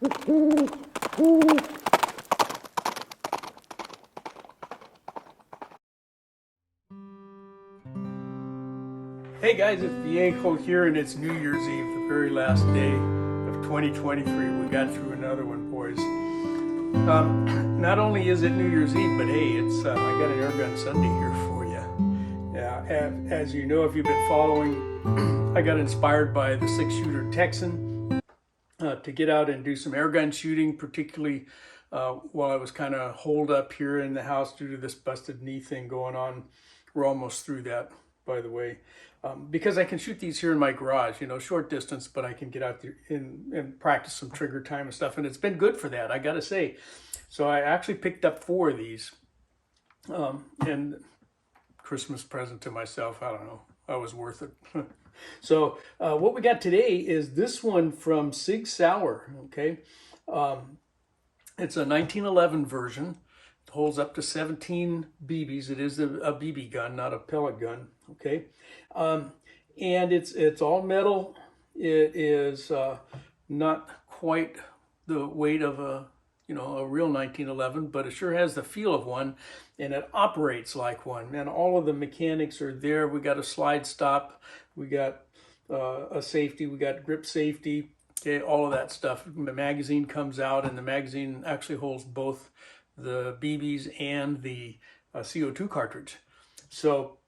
Hey guys, it's Viejo here, and it's New Year's Eve, the very last day of 2023. We got through another one, boys. Not only is it New Year's Eve, but hey, it's I got an Air Gun Sunday here for you. Yeah, as you know, if you've been following, I got inspired by the 6-shooter Texan to get out and do some air gun shooting, particularly while I was kind of holed up here in the house due to this busted knee thing going on. We're almost through that, by the way. Because I can shoot these here in my garage, you know, short distance, but I can get out there and practice some trigger time and stuff. And it's been good for that, I got to say. So I actually picked up 4 of these. And Christmas present to myself, I don't know, I was worth it. So what we got today is this one from Sig Sauer, okay? It's a 1911 version. It holds up to 17 BBs. It is a BB gun, not a pellet gun, okay? And it's all metal. It is not quite the weight of a real 1911, but it sure has the feel of one, and it operates like one. And all of the mechanics are there. We got a slide stop, we got a safety, we got grip safety, okay, all of that stuff. The magazine comes out, and the magazine actually holds both the BBs and the CO2 cartridge. So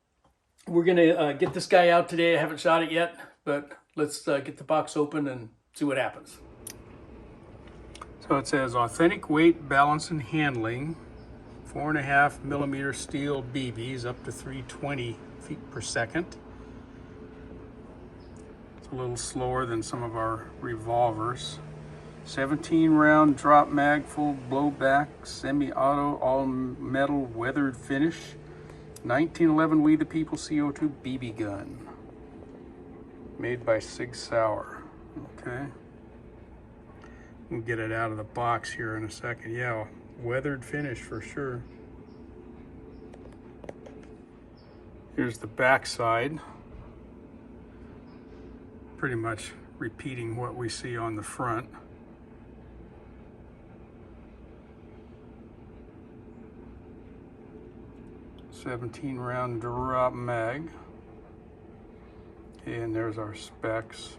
we're gonna get this guy out today. I haven't shot it yet, but let's get the box open and see what happens. So it says authentic weight, balance, and handling, 4.5 millimeter steel BBs up to 320 feet per second. It's a little slower than some of our revolvers. 17 round drop mag, full blowback, semi-auto, all metal, weathered finish. 1911 We the People CO2 BB gun. Made by Sig Sauer. Okay. We'll get it out of the box here in a second. Yeah, weathered finish for sure. Here's the back side. Pretty much repeating what we see on the front. .17 round drop mag. And there's our specs.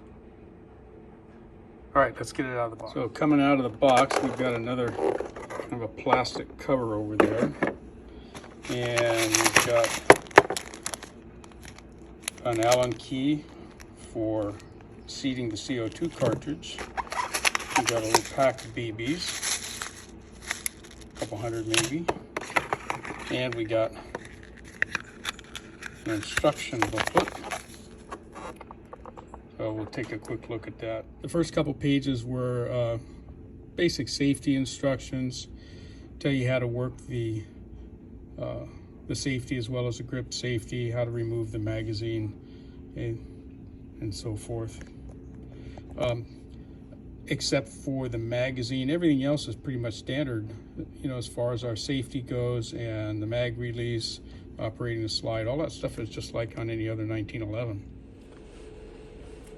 All right, let's get it out of the box. So coming out of the box, we've got another kind of a plastic cover over there. And we've got an Allen key for seating the CO2 cartridge. We've got a little pack of BBs, a couple hundred maybe. And we got an instruction booklet. So we'll take a quick look at that. The first couple pages were basic safety instructions, tell you how to work the safety as well as the grip safety, how to remove the magazine, and so forth. Except for the magazine, everything else is pretty much standard, you know, as far as our safety goes, and the mag release, operating the slide, all that stuff is just like on any other 1911.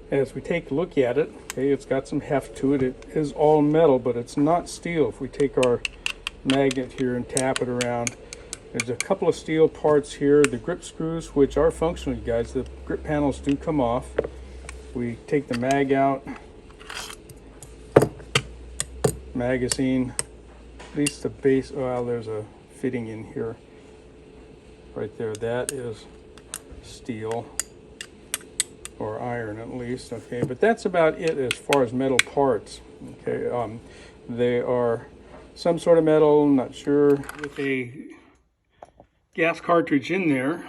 As we take a look at it, okay, it's got some heft to it. It is all metal, but it's not steel. If we take our magnet here and tap it around, there's a couple of steel parts here. The grip screws, which are functional, you guys, the grip panels do come off. We take the mag out, magazine, at least the base, well, there's a fitting in here. Right there, that is steel, or iron at least, okay, but that's about it as far as metal parts, okay. They are some sort of metal, not sure, with a gas cartridge in there.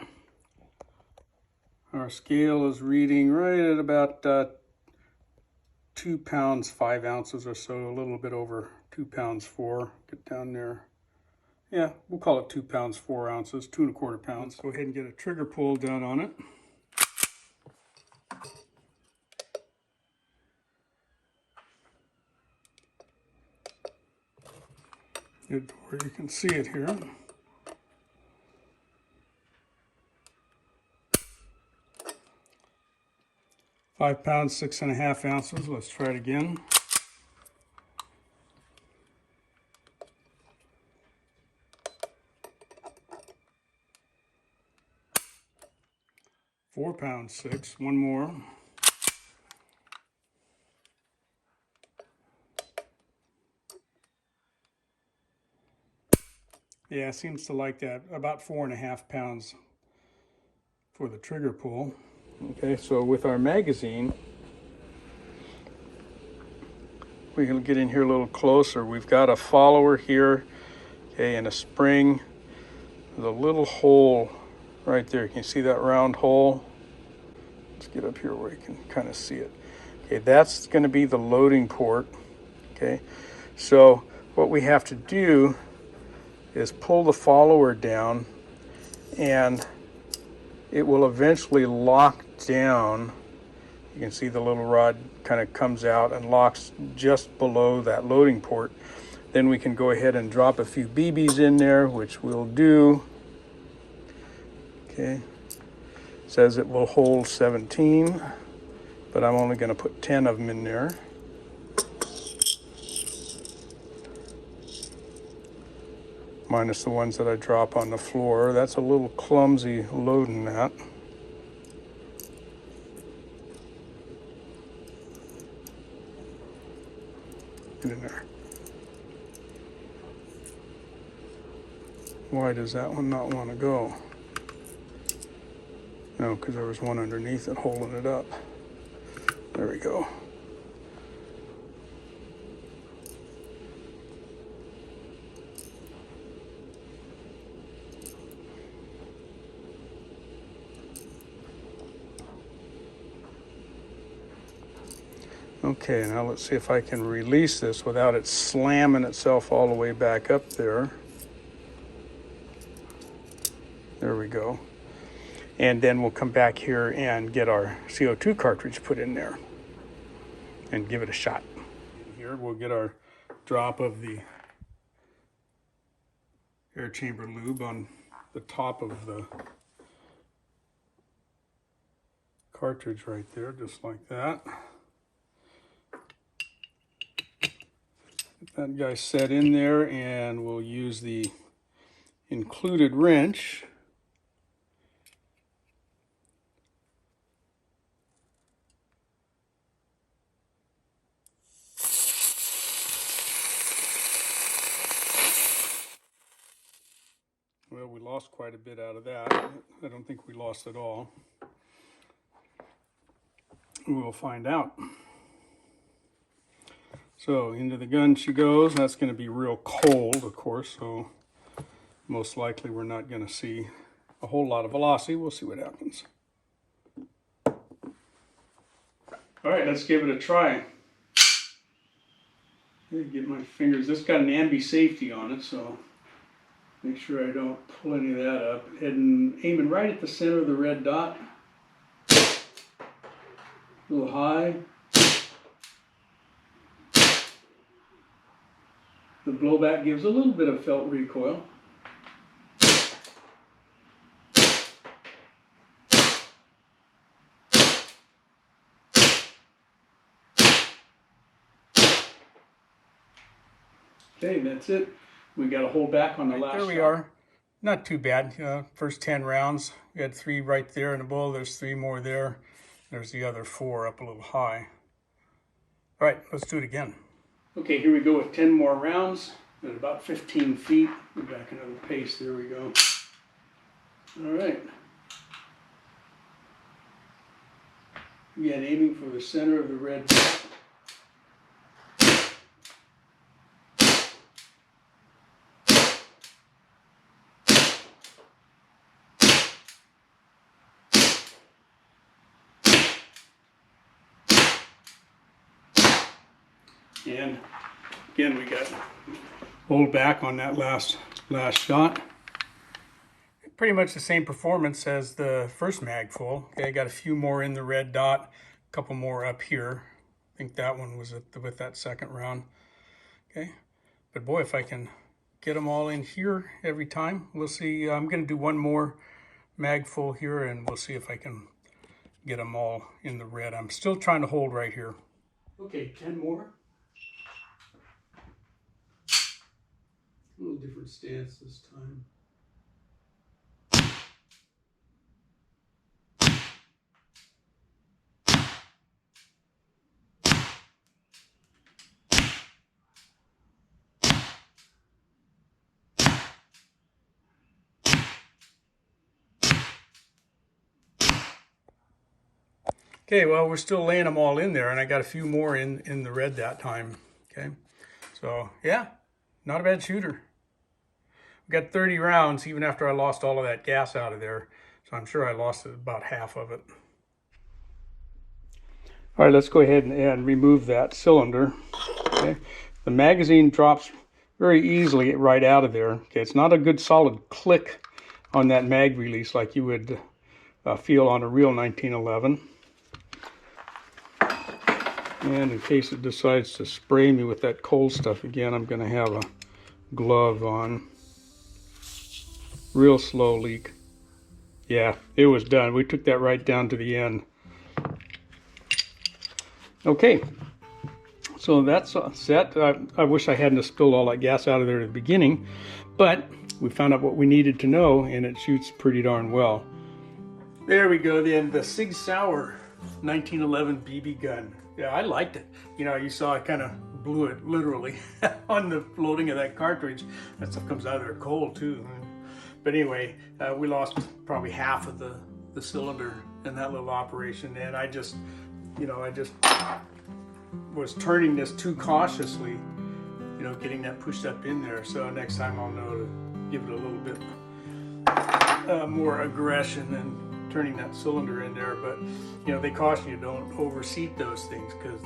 Our scale is reading right at about 2 pounds 5 ounces or so, a little bit over 2 pounds 4. Get down there. Yeah, we'll call it 2 pounds 4 ounces, 2¼ pounds. Let's go ahead and get a trigger pull down on it. Get to where you can see it here. £5 6½ ounces. Let's try it again. 4 pound 6. One more. Yeah, seems to like that. About 4.5 pounds for the trigger pull. Okay, so with our magazine, we can get in here a little closer. We've got a follower here, okay, and a spring. There's a little hole right there. Can you see that round hole? Let's get up here where you can kind of see it. Okay, that's going to be the loading port. Okay, so what we have to do is pull the follower down, and it will eventually lock down. You can see the little rod kind of comes out and locks just below that loading port. Then we can go ahead and drop a few BBs in there, which we'll do. Okay, it says it will hold 17, but I'm only going to put 10 of them in there. Minus the ones that I drop on the floor. That's a little clumsy loading that. Get in there. Why does that one not want to go? No, because there was one underneath it holding it up. There we go. Okay, now let's see if I can release this without it slamming itself all the way back up there. There we go. And then we'll come back here and get our CO2 cartridge put in there and give it a shot. Here we'll get our drop of the air chamber lube on the top of the cartridge right there, just like that. Get that guy set in there, and we'll use the included wrench. Well, we lost quite a bit out of that. I don't think we lost it all. We'll find out. So into the gun she goes. That's going to be real cold, of course, so most likely we're not going to see a whole lot of velocity. We'll see what happens. All right, let's give it a try. Get my fingers. This got an ambi safety on it, so make sure I don't pull any of that up. Aiming right at the center of the red dot. A little high. The blowback gives a little bit of felt recoil. Okay, that's it. We got a hold back on the last shot. There we are. Not too bad. First 10 rounds. We had 3 right there in the bowl. There's 3 more there. There's the other 4 up a little high. All right, let's do it again. Okay, here we go with 10 more rounds at about 15 feet. We're back another pace. There we go. All right. Again, aiming for the center of the red dot. And again, we got hold back on that last shot. Pretty much the same performance as the first mag full. Okay, I got a few more in the red dot, a couple more up here. I think that one was with that second round. Okay, but boy, if I can get them all in here every time, we'll see. I'm going to do one more mag full here, and we'll see if I can get them all in the red. I'm still trying to hold right here. Okay, 10 more. A little different stance this time. Okay, well, we're still laying them all in there, and I got a few more in the red that time. Okay, so yeah, not a bad shooter. We got 30 rounds even after I lost all of that gas out of there, so I'm sure I lost about half of it. All right, let's go ahead and remove that cylinder. Okay, the magazine drops very easily right out of there. Okay, it's not a good solid click on that mag release like you would feel on a real 1911. And in case it decides to spray me with that cold stuff again, I'm going to have a glove on. Real slow leak. Yeah, it was done. We took that right down to the end. Okay, so that's set. I wish I hadn't spilled all that gas out of there at the beginning, but we found out what we needed to know, and it shoots pretty darn well. There we go then, the Sig Sauer 1911 BB gun. Yeah, I liked it. You know, you saw I kind of blew it literally on the loading of that cartridge. That stuff comes out of there cold too. But anyway, we lost probably half of the cylinder in that little operation, and I just was turning this too cautiously, you know, getting that pushed up in there. So next time I'll know to give it a little bit more aggression and turning that cylinder in there. But you know, they caution you don't overseat those things because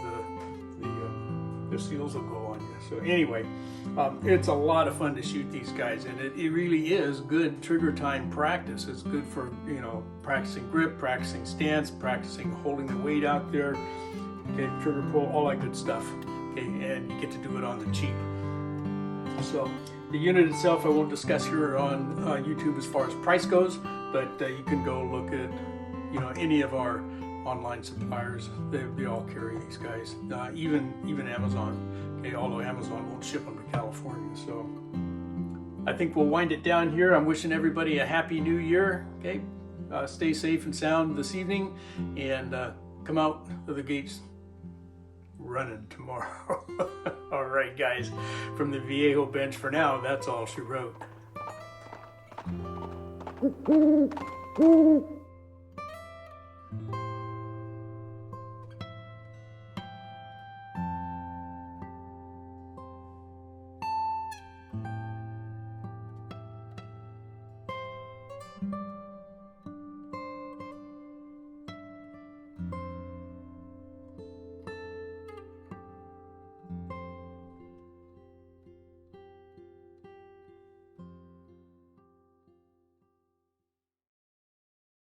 the seals will go on you. So anyway, it's a lot of fun to shoot these guys, and it really is good trigger time practice. It's good for, you know, practicing grip, practicing stance, practicing holding the weight out there. Okay, trigger pull, all that good stuff. Okay, and you get to do it on the cheap. So the unit itself I won't discuss here on YouTube as far as price goes, but you can go look at, you know, any of our online suppliers. They all carry these guys, even Amazon. Okay, although Amazon won't ship them to California. So I think we'll wind it down here. I'm wishing everybody a happy new year. Okay, stay safe and sound this evening, and come out of the gates running tomorrow. All right, guys, from the Viejo bench for now, that's all she wrote.